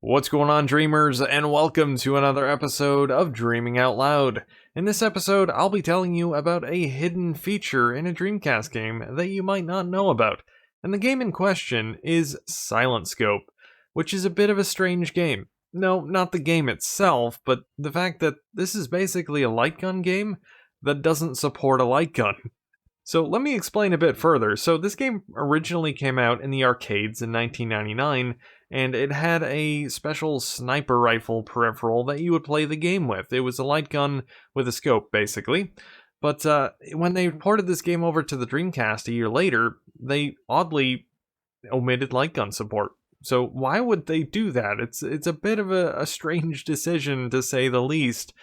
What's going on, dreamers, and welcome to another episode of Dreaming Out Loud. In this episode, I'll be telling you about a hidden feature in a Dreamcast game that you might not know about. And the game in question is Silent Scope, which is a bit of a strange game. No, not the game itself, but the fact that this is basically a light gun game that doesn't support a light gun. So let me explain a bit further. So this game originally came out in the arcades in 1999, and it had a special sniper rifle peripheral that you would play the game with. It was a light gun with a scope, basically. But when they ported this game over to the Dreamcast a year later, they oddly omitted light gun support. So why would they do that? It's a bit of a strange decision, to say the least.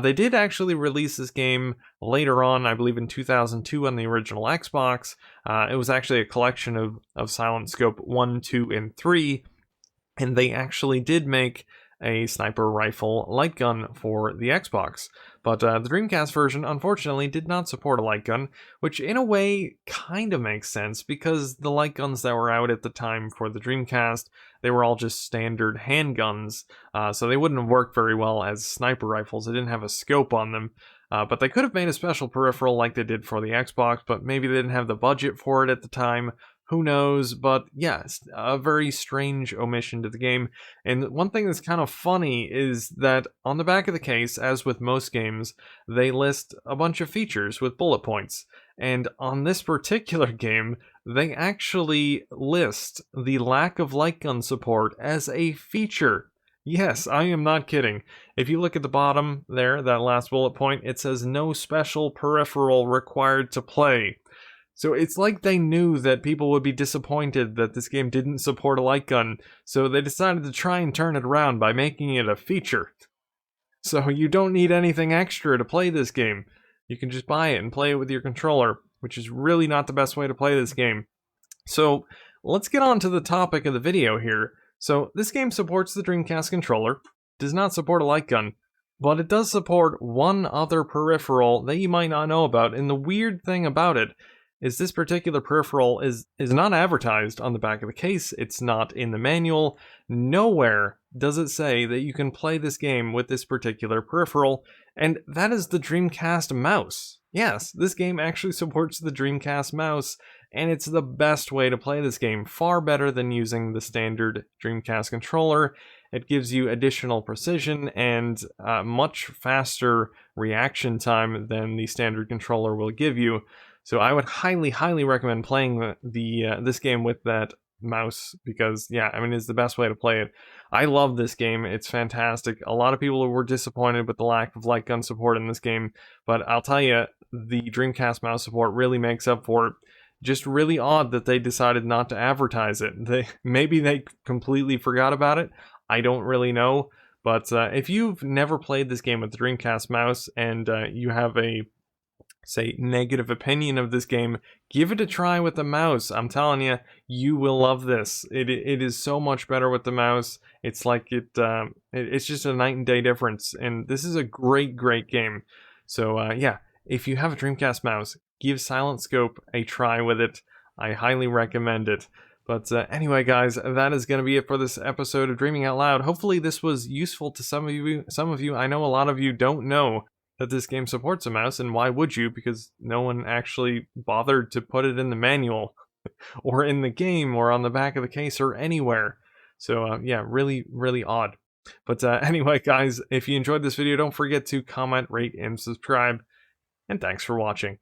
They did actually release this game later on, I believe in 2002 on the original Xbox. It was actually a collection of Silent Scope 1, 2, and 3, and they actually did make a sniper rifle light gun for the Xbox. But the Dreamcast version, unfortunately, did not support a light gun, which in a way kind of makes sense because the light guns that were out at the time for the Dreamcast, they were all just standard handguns, so they wouldn't have worked very well as sniper rifles. They didn't have a scope on them. But they could have made a special peripheral like they did for the Xbox, but maybe they didn't have the budget for it at the time. Who knows? But yes, a very strange omission to the game. And one thing that's kind of funny is that on the back of the case, as with most games, they list a bunch of features with bullet points. And on this particular game, they actually list the lack of light gun support as a feature. Yes, I am not kidding. If you look at the bottom there, that last bullet point, it says no special peripheral required to play. So it's like they knew that people would be disappointed that this game didn't support a light gun, so they decided to try and turn it around by making it a feature. So you don't need anything extra to play this game. You can just buy it and play it with your controller, which is really not the best way to play this game. So let's get on to the topic of the video here. So this game supports the Dreamcast controller, does not support a light gun, but it does support one other peripheral that you might not know about, and the weird thing about it is this particular peripheral is not advertised on the back of the case. It's not in the manual. Nowhere does it say that you can play this game with this particular peripheral, and that is the Dreamcast Mouse. Yes, this game actually supports the Dreamcast Mouse, and it's the best way to play this game, far better than using the standard Dreamcast controller. It gives you additional precision and much faster reaction time than the standard controller will give you. So I would highly recommend playing this game with that mouse because, yeah, I mean, it's the best way to play it. I love this game. It's fantastic. A lot of people were disappointed with the lack of light gun support in this game, but I'll tell you, the Dreamcast mouse support really makes up for it. Just really odd that they decided not to advertise it. Maybe they completely forgot about it. I don't really know. But if you've never played this game with the Dreamcast mouse and you have a negative opinion of this game, give it a try with the mouse. I'm telling you, you will love this. It is so much better with the mouse. It's like it's just a night and day difference, and this is a great game. So yeah, if you have a Dreamcast mouse, give Silent Scope a try with it. I highly recommend it. But anyway, guys, that is going to be it for this episode of Dreaming Out Loud. Hopefully this was useful to some of you. I know a lot of you don't know that this game supports a mouse, and why would you? Because no one actually bothered to put it in the manual or in the game or on the back of the case or anywhere. So yeah, really odd. But anyway, guys, if you enjoyed this video, don't forget to comment, rate, and subscribe. And thanks for watching.